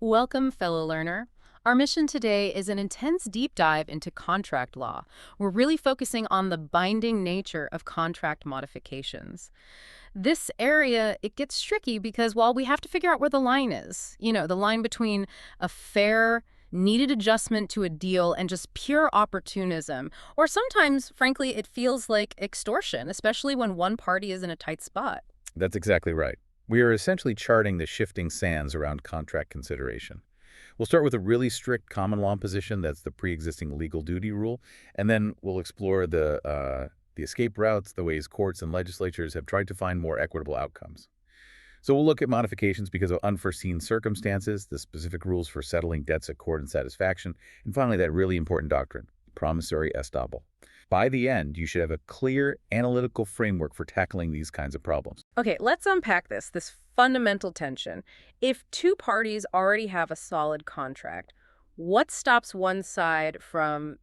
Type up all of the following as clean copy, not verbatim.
Welcome, fellow learner. Our mission today is an intense deep dive into contract law. We're really focusing on the binding nature of contract modifications. This area, it gets tricky because, well, we have to figure out where the line is. The line between a fair, needed adjustment to a deal and just pure opportunism. Or sometimes, frankly, it feels like extortion, especially when one party is in a tight spot. That's exactly right. We are essentially charting the shifting sands around contract consideration. We'll start with a really strict common law position, that's the pre-existing legal duty rule, and then we'll explore the escape routes, the ways courts and legislatures have tried to find more equitable outcomes. So we'll look at modifications because of unforeseen circumstances, the specific rules for settling debts at court and satisfaction, and finally that really important doctrine, promissory estoppel. By the end, you should have a clear analytical framework for tackling these kinds of problems. Okay, let's unpack this fundamental tension. If two parties already have a solid contract, what stops one side from,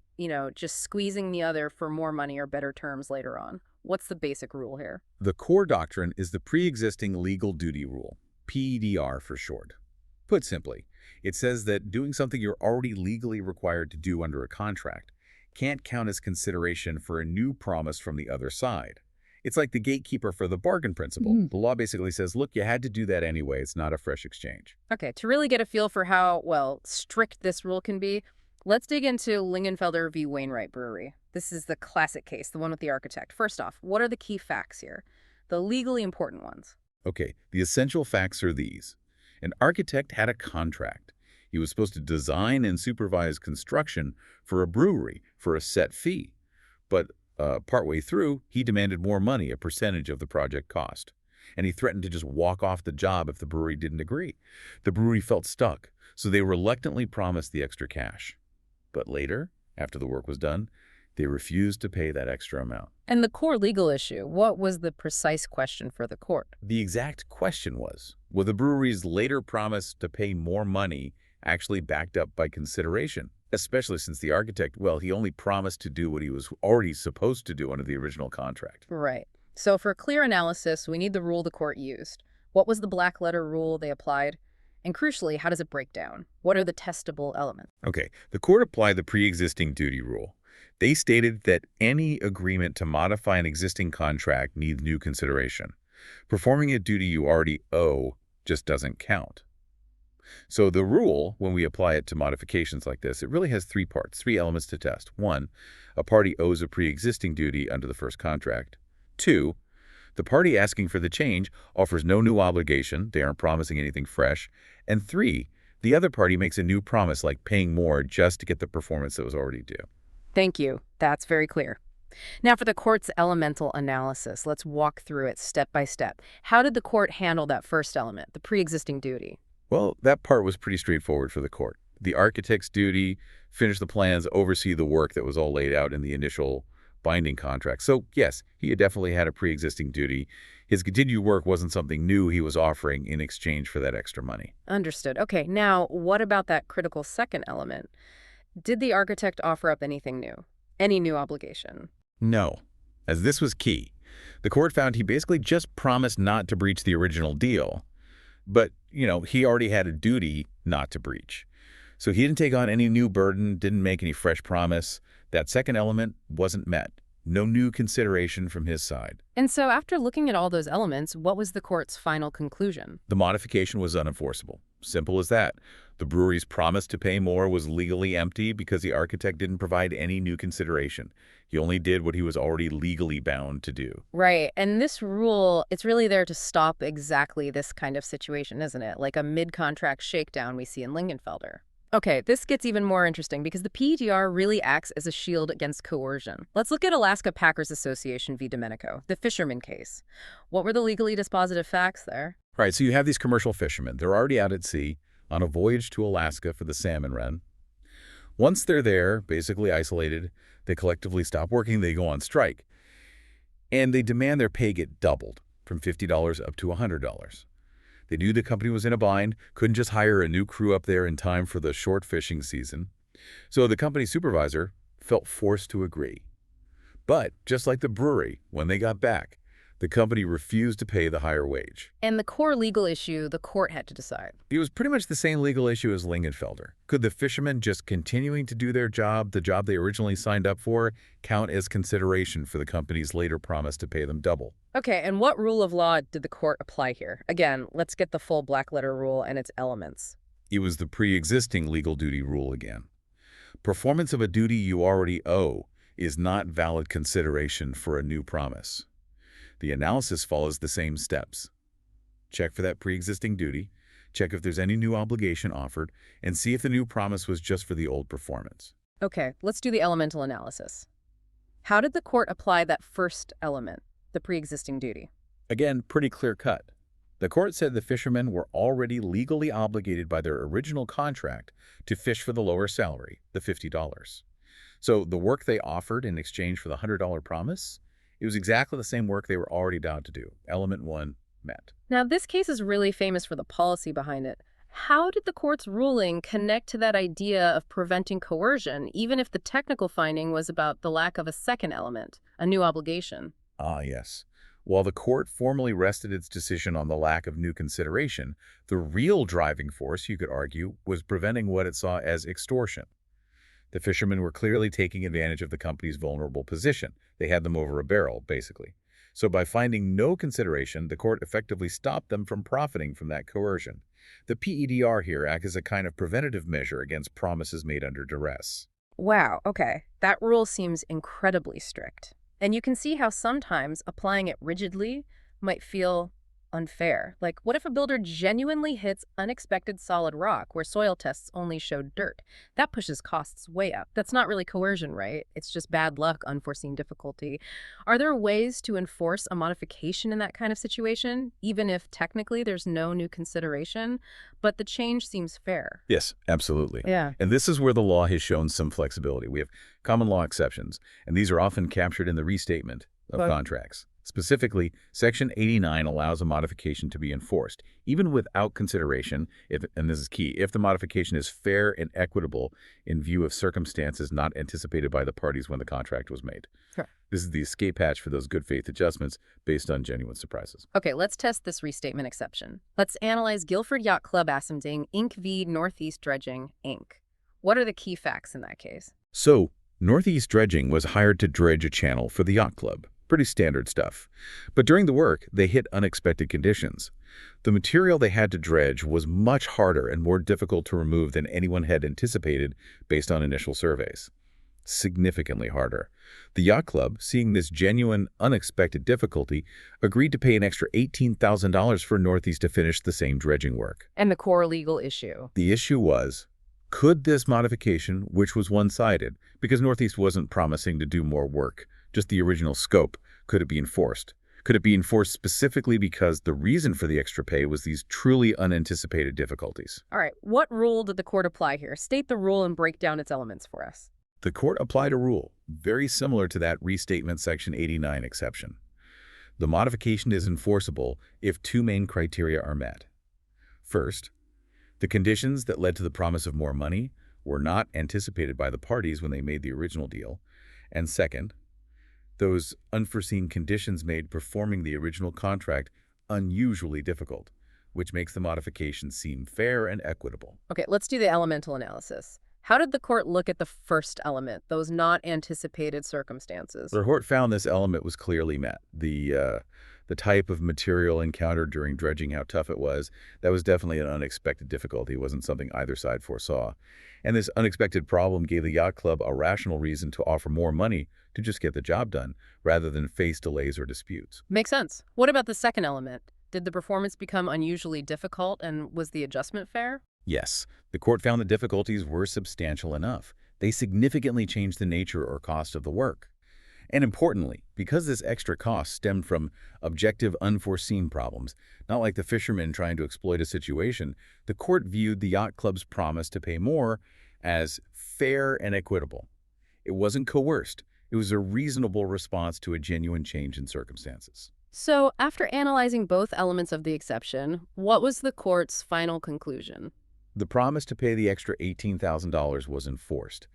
just squeezing the other for more money or better terms later on? What's the basic rule here? The core doctrine is the pre-existing legal duty rule, PEDR for short. Put simply, it says that doing something you're already legally required to do under a contract can't count as consideration for a new promise from the other side. It's like the gatekeeper for the bargain principle. The law basically says, look, you had to do that anyway. It's not a fresh exchange. Okay, to really get a feel for how, well, strict this rule can be, let's dig into Lingenfelder v. Wainwright Brewery. This is the classic case, the one with the architect. First off, what are the key facts here? The legally important ones. Okay, the essential facts are these. An architect had a contract. He was supposed to design and supervise construction for a brewery for a set fee. But partway through, he demanded more money, a percentage of the project cost. And he threatened to just walk off the job if the brewery didn't agree. The brewery felt stuck, so they reluctantly promised the extra cash. But later, after the work was done, they refused to pay that extra amount. And the core legal issue, what was the precise question for the court? The exact question was, were the brewery's later promise to pay more money actually backed up by consideration? Especially since the architect, well, he only promised to do what he was already supposed to do under the original contract. Right. So for a clear analysis, we need the rule the court used. What was the black letter rule they applied? And crucially, how does it break down? What are the testable elements? Okay, the court applied the pre-existing duty rule. They stated that any agreement to modify an existing contract needs new consideration. Performing a duty you already owe just doesn't count. So the rule, when we apply it to modifications like this, it really has three parts, three elements to test. One, a party owes a pre-existing duty under the first contract. Two, the party asking for the change offers no new obligation, they aren't promising anything fresh. And three, the other party makes a new promise like paying more just to get the performance that was already due. Thank you. That's very clear. Now for the court's elemental analysis, let's walk through it step by step. How did the court handle that first element, the pre-existing duty? Well, that part was pretty straightforward for the court. The architect's duty, finish the plans, oversee the work that was all laid out in the initial binding contract. So yes, he definitely had a pre-existing duty. His continued work wasn't something new he was offering in exchange for that extra money. Understood. Okay, now what about that critical second element? Did the architect offer up anything new? Any new obligation? No, as this was key. The court found he basically just promised not to breach the original deal. But, he already had a duty not to breach. So he didn't take on any new burden, didn't make any fresh promise. That second element wasn't met. No new consideration from his side. And so after looking at all those elements, what was the court's final conclusion? The modification was unenforceable. Simple as that. The brewery's promise to pay more was legally empty because the architect didn't provide any new consideration. He only did what he was already legally bound to do. Right. And this rule, it's really there to stop exactly this kind of situation, isn't it? Like a mid-contract shakedown we see in Lingenfelder. Okay, this gets even more interesting because the PEDR really acts as a shield against coercion. Let's look at Alaska Packers Association v. Domenico, the fisherman case. What were the legally dispositive facts there? Right, so you have these commercial fishermen. They're already out at sea on a voyage to Alaska for the salmon run. Once they're there, basically isolated, they collectively stop working, they go on strike. And they demand their pay get doubled from $50 up to $100. They knew the company was in a bind, couldn't just hire a new crew up there in time for the short fishing season. So the company supervisor felt forced to agree. But just like the brewery, when they got back, The company refused to pay the higher wage. And the core legal issue the court had to decide. It was pretty much the same legal issue as Lingenfelder. Could the fishermen just continuing to do their job, the job they originally signed up for, count as consideration for the company's later promise to pay them double? Okay, and what rule of law did the court apply here? Again, let's get the full black-letter rule and its elements. It was the pre-existing legal duty rule again. Performance of a duty you already owe is not valid consideration for a new promise. The analysis follows the same steps. Check for that pre-existing duty, check if there's any new obligation offered, and see if the new promise was just for the old performance. Okay, let's do the elemental analysis. How did the court apply that first element, the pre-existing duty? Again, pretty clear cut. The court said the fishermen were already legally obligated by their original contract to fish for the lower salary, the $50. So the work they offered in exchange for the $100 promise, it was exactly the same work they were already down to do. Element 1 met. Now, this case is really famous for the policy behind it. How did the court's ruling connect to that idea of preventing coercion, even if the technical finding was about the lack of a second element, a new obligation? Ah, yes. While the court formally rested its decision on the lack of new consideration, the real driving force, you could argue, was preventing what it saw as extortion. The fishermen were clearly taking advantage of the company's vulnerable position. They had them over a barrel, basically. So by finding no consideration, the court effectively stopped them from profiting from that coercion. The PEDR here acts as a kind of preventative measure against promises made under duress. Wow, okay. That rule seems incredibly strict. And you can see how sometimes applying it rigidly might feel unfair. Like, what if a builder genuinely hits unexpected solid rock where soil tests only showed dirt? That pushes costs way up. That's not really coercion, right? It's just bad luck, unforeseen difficulty. Are there ways to enforce a modification in that kind of situation, even if technically there's no new consideration, but the change seems fair? Yes, absolutely. Yeah. And this is where the law has shown some flexibility. We have common law exceptions, and these are often captured in the restatement of contracts. Specifically, Section 89 allows a modification to be enforced, even without consideration, and this is key, if the modification is fair and equitable in view of circumstances not anticipated by the parties when the contract was made. Sure. This is the escape hatch for those good faith adjustments based on genuine surprises. Okay, let's test this restatement exception. Let's analyze Guilford Yacht Club Assumding Inc. v. Northeast Dredging, Inc. What are the key facts in that case? So, Northeast Dredging was hired to dredge a channel for the yacht club. Pretty standard stuff. But during the work, they hit unexpected conditions. The material they had to dredge was much harder and more difficult to remove than anyone had anticipated based on initial surveys. Significantly harder. The yacht club, seeing this genuine, unexpected difficulty, agreed to pay an extra $18,000 for Northeast to finish the same dredging work. And the core legal issue. The issue was, could this modification, which was one-sided, because Northeast wasn't promising to do more work, just the original scope, could it be enforced? Could it be enforced specifically because the reason for the extra pay was these truly unanticipated difficulties? All right, what rule did the court apply here? State the rule and break down its elements for us. The court applied a rule very similar to that restatement Section 89 exception. The modification is enforceable if two main criteria are met. First, the conditions that led to the promise of more money were not anticipated by the parties when they made the original deal. And second, those unforeseen conditions made performing the original contract unusually difficult, which makes the modification seem fair and equitable. Okay, let's do the elemental analysis. How did the court look at the first element, those not anticipated circumstances? The court found this element was clearly met. The type of material encountered during dredging, how tough it was, that was definitely an unexpected difficulty. It wasn't something either side foresaw. And this unexpected problem gave the yacht club a rational reason to offer more money to just get the job done, rather than face delays or disputes. Makes sense. What about the second element? Did the performance become unusually difficult, and was the adjustment fair? Yes, the court found the difficulties were substantial enough. They significantly changed the nature or cost of the work. And importantly, because this extra cost stemmed from objective, unforeseen problems, not like the fishermen trying to exploit a situation, the court viewed the yacht club's promise to pay more as fair and equitable. It wasn't coerced. It was a reasonable response to a genuine change in circumstances. So, after analyzing both elements of the exception, what was the court's final conclusion? The promise to pay the extra $18,000 was enforced.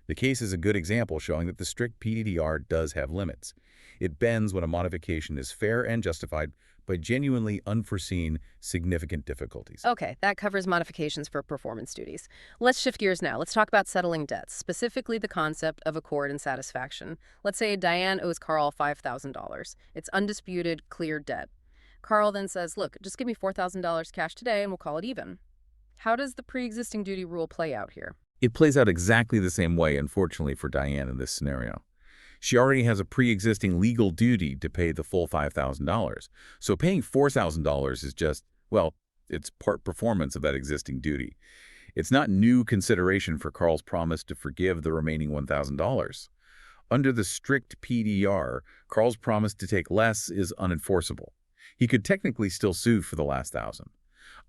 The case is a good example showing that the strict PDR does have limits. It bends when a modification is fair and justified by genuinely unforeseen significant difficulties. Okay, that covers modifications for performance duties. Let's shift gears now. Let's talk about settling debts, specifically the concept of accord and satisfaction. Let's say Diane owes Carl $5,000. It's undisputed, clear debt. Carl then says, look, just give me $4,000 cash today and we'll call it even. How does the pre-existing duty rule play out here? It plays out exactly the same way, unfortunately, for Diane in this scenario. She already has a pre-existing legal duty to pay the full $5,000. So paying $4,000 is just, well, it's part performance of that existing duty. It's not new consideration for Carl's promise to forgive the remaining $1,000. Under the strict PDR, Carl's promise to take less is unenforceable. He could technically still sue for the last $1,000.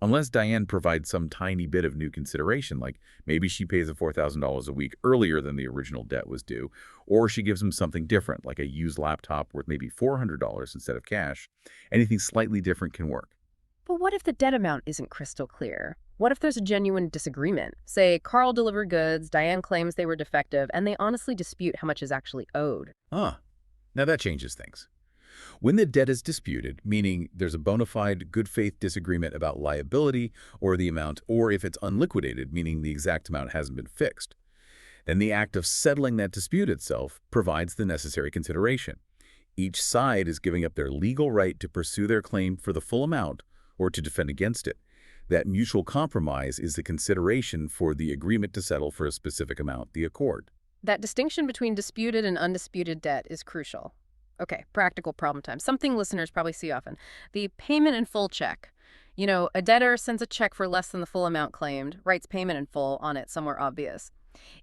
Unless Diane provides some tiny bit of new consideration, like maybe she pays the $4,000 a week earlier than the original debt was due, or she gives him something different, like a used laptop worth maybe $400 instead of cash, anything slightly different can work. But what if the debt amount isn't crystal clear? What if there's a genuine disagreement? Say, Carl delivered goods, Diane claims they were defective, and they honestly dispute how much is actually owed. Now that changes things. When the debt is disputed, meaning there's a bona fide good faith disagreement about liability or the amount, or if it's unliquidated, meaning the exact amount hasn't been fixed, then the act of settling that dispute itself provides the necessary consideration. Each side is giving up their legal right to pursue their claim for the full amount or to defend against it. That mutual compromise is the consideration for the agreement to settle for a specific amount, the accord. That distinction between disputed and undisputed debt is crucial. Okay, practical problem time. Something listeners probably see often. The payment in full check. You know, a debtor sends a check for less than the full amount claimed, writes payment in full on it somewhere obvious.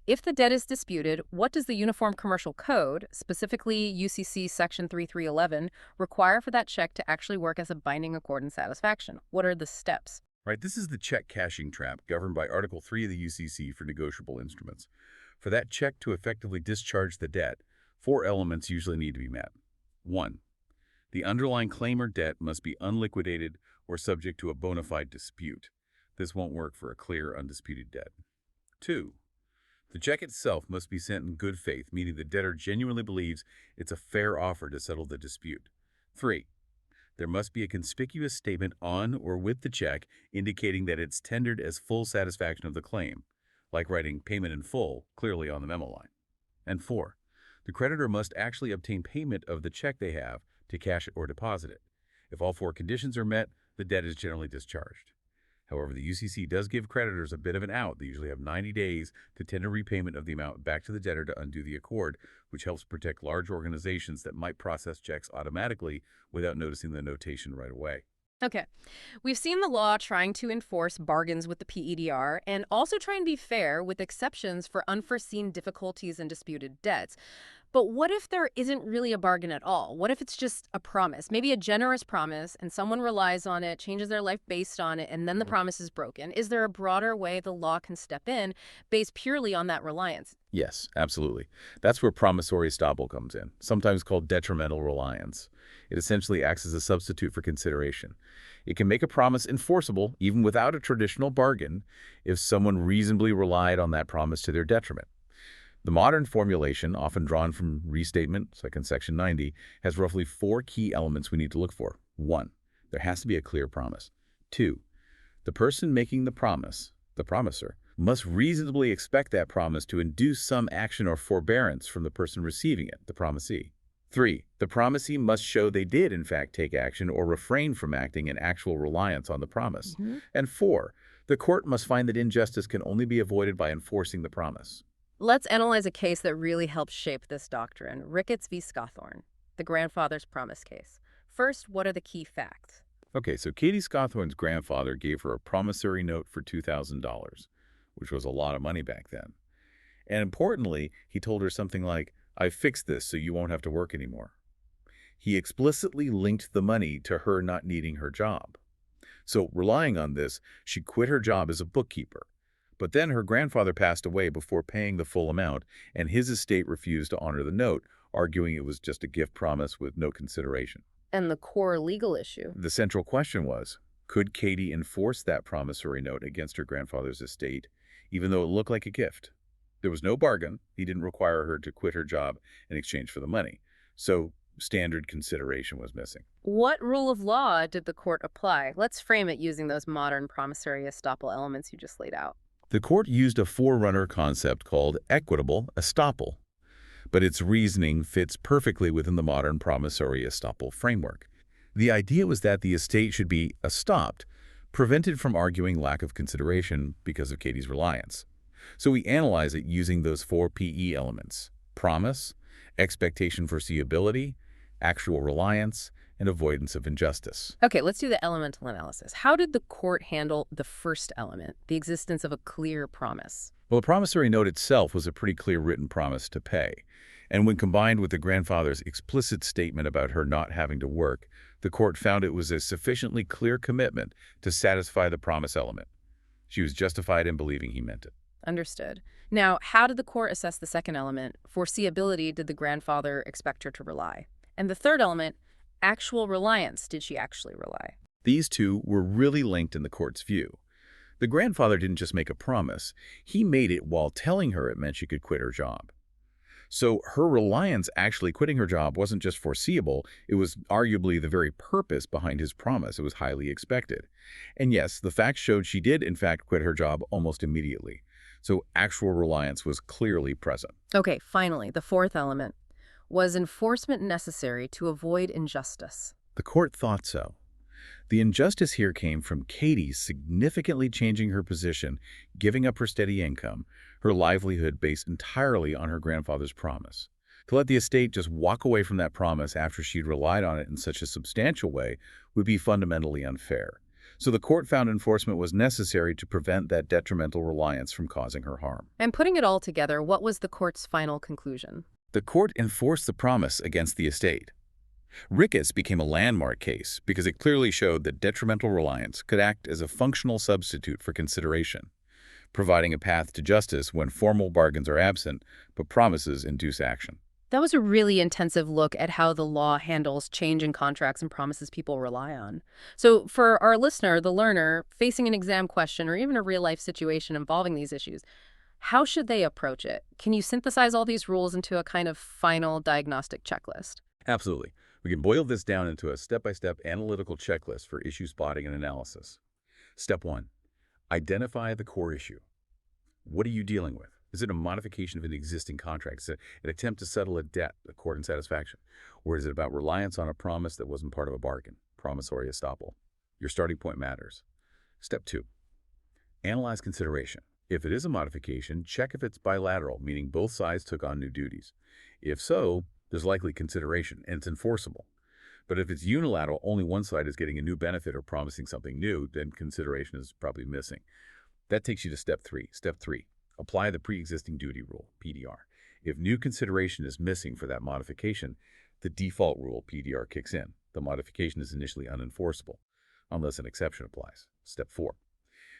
If the debt is disputed, what does the Uniform Commercial Code, specifically UCC Section 3311, require for that check to actually work as a binding accord and satisfaction? What are the steps? Right, this is the check cashing trap governed by Article 3 of the UCC for negotiable instruments. For that check to effectively discharge the debt, 4 elements usually need to be met. 1. The underlying claim or debt must be unliquidated or subject to a bona fide dispute. This won't work for a clear, undisputed debt. 2. The check itself must be sent in good faith, meaning the debtor genuinely believes it's a fair offer to settle the dispute. 3. There must be a conspicuous statement on or with the check indicating that it's tendered as full satisfaction of the claim, like writing payment in full clearly on the memo line. And 4. The creditor must actually obtain payment of the check they have to cash it or deposit it. If all 4 conditions are met, the debt is generally discharged. However, the UCC does give creditors a bit of an out. They usually have 90 days to tender repayment of the amount back to the debtor to undo the accord, which helps protect large organizations that might process checks automatically without noticing the notation right away. Okay, we've seen the law trying to enforce bargains with the PEDR and also try and be fair with exceptions for unforeseen difficulties and disputed debts. But what if there isn't really a bargain at all? What if it's just a promise, maybe a generous promise, and someone relies on it, changes their life based on it, and then the promise is broken? Is there a broader way the law can step in based purely on that reliance? Yes, absolutely. That's where promissory estoppel comes in, sometimes called detrimental reliance. It essentially acts as a substitute for consideration. It can make a promise enforceable, even without a traditional bargain, if someone reasonably relied on that promise to their detriment. The modern formulation, often drawn from restatement, like in Section 90, has roughly 4 key elements we need to look for. 1. There has to be a clear promise. 2. The person making the promise, the promiser, must reasonably expect that promise to induce some action or forbearance from the person receiving it, the promisee. 3. The promisee must show they did, in fact, take action or refrain from acting in actual reliance on the promise. And 4. The court must find that injustice can only be avoided by enforcing the promise. Let's analyze a case that really helped shape this doctrine, Ricketts v. Scawthorne, the grandfather's promise case. First, what are the key facts? Okay, so Katie Scawthorne's grandfather gave her a promissory note for $2,000, which was a lot of money back then. And importantly, he told her something like, "I fixed this so you won't have to work anymore." He explicitly linked the money to her not needing her job. So relying on this, she quit her job as a bookkeeper. But then her grandfather passed away before paying the full amount, and his estate refused to honor the note, arguing it was just a gift promise with no consideration. And the core legal issue. The central question was, could Katie enforce that promissory note against her grandfather's estate, even though it looked like a gift? There was no bargain. He didn't require her to quit her job in exchange for the money. So standard consideration was missing. What rule of law did the court apply? Let's frame it using those modern promissory estoppel elements you just laid out. The court used a forerunner concept called equitable estoppel, but its reasoning fits perfectly within the modern promissory estoppel framework. The idea was that the estate should be estopped, prevented from arguing lack of consideration because of Katie's reliance. So we analyze it using those four PE elements: promise, expectation foreseeability, actual reliance, and avoidance of injustice. Okay, let's do the elemental analysis. How did the court handle the first element, the existence of a clear promise? Well, the promissory note itself was a pretty clear written promise to pay. And when combined with the grandfather's explicit statement about her not having to work, the court found it was a sufficiently clear commitment to satisfy the promise element. She was justified in believing he meant it. Understood. Now, how did the court assess the second element? Foreseeability, did the grandfather expect her to rely? And the third element, actual reliance, did she actually rely? These two were really linked in the court's view. The grandfather didn't just make a promise. He made it while telling her it meant she could quit her job. So her reliance actually quitting her job wasn't just foreseeable, it was arguably the very purpose behind his promise. It was highly expected. And yes, the facts showed she did in fact quit her job almost immediately. So actual reliance was clearly present. Okay, finally, the fourth element. Was enforcement necessary to avoid injustice? The court thought so. The injustice here came from Katie significantly changing her position, giving up her steady income, her livelihood based entirely on her grandfather's promise. To let the estate just walk away from that promise after she'd relied on it in such a substantial way would be fundamentally unfair. So the court found enforcement was necessary to prevent that detrimental reliance from causing her harm. And putting it all together, what was the court's final conclusion? The court enforced the promise against the estate. Ricketts became a landmark case because it clearly showed that detrimental reliance could act as a functional substitute for consideration, providing a path to justice when formal bargains are absent, but promises induce action. That was a really intensive look at how the law handles change in contracts and promises people rely on. So for our listener, the learner, facing an exam question or even a real-life situation involving these issues, how should they approach it? Can you synthesize all these rules into a kind of final diagnostic checklist? Absolutely. We can boil this down into a step-by-step analytical checklist for issue spotting and analysis. Step 1. Identify the core issue. What are you dealing with? Is it a modification of an existing contract? Is it an attempt to settle a debt, a court in satisfaction? Or is it about reliance on a promise that wasn't part of a bargain, promissory estoppel? Your starting point matters. Step 2. Analyze consideration. If it is a modification, check if it's bilateral, meaning both sides took on new duties. If so, there's likely consideration, and it's enforceable. But if it's unilateral, only one side is getting a new benefit or promising something new, then consideration is probably missing. That takes you to step 3. Step 3. Apply the pre-existing duty rule, PDR. If new consideration is missing for that modification, the default rule, PDR, kicks in. The modification is initially unenforceable, unless an exception applies. Step 4.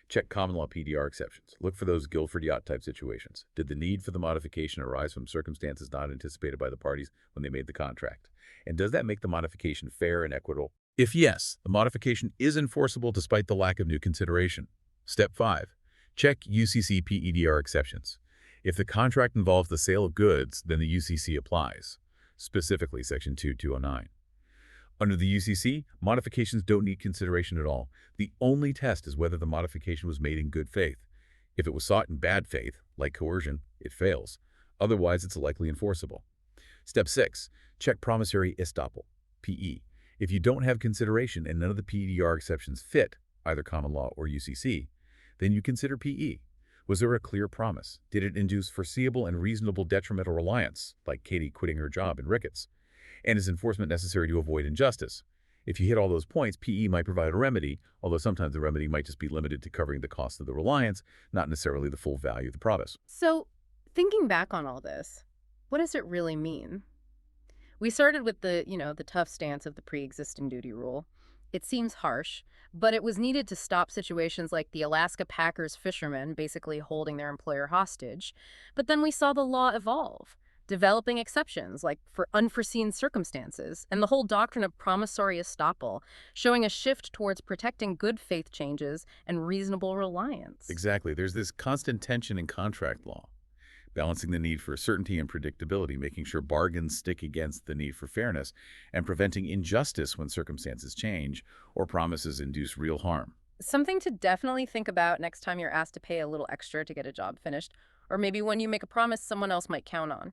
Check common law PDR exceptions. Look for those Guilford Yacht type situations. Did the need for the modification arise from circumstances not anticipated by the parties when they made the contract? And does that make the modification fair and equitable? If yes, the modification is enforceable despite the lack of new consideration. Step 5. Check UCC PEDR exceptions. If the contract involves the sale of goods, then the UCC applies, specifically Section 2209. Under the UCC, modifications don't need consideration at all. The only test is whether the modification was made in good faith. If it was sought in bad faith, like coercion, it fails. Otherwise, it's likely enforceable. Step 6. Check promissory estoppel, PE. If you don't have consideration and none of the PEDR exceptions fit, either common law or UCC, then you consider PE. Was there a clear promise? Did it induce foreseeable and reasonable detrimental reliance, like Katie quitting her job in Ricketts? And is enforcement necessary to avoid injustice? If you hit all those points, PE might provide a remedy, although sometimes the remedy might just be limited to covering the cost of the reliance, not necessarily the full value of the promise. So, thinking back on all this, what does it really mean? We started with the tough stance of the pre-existing duty rule. It seems harsh, but it was needed to stop situations like the Alaska Packers fishermen basically holding their employer hostage. But then we saw the law evolve, developing exceptions like for unforeseen circumstances, and the whole doctrine of promissory estoppel, showing a shift towards protecting good faith changes and reasonable reliance. Exactly. There's this constant tension in contract law balancing the need for certainty and predictability, making sure bargains stick against the need for fairness, and preventing injustice when circumstances change or promises induce real harm. Something to definitely think about next time you're asked to pay a little extra to get a job finished, or maybe when you make a promise someone else might count on.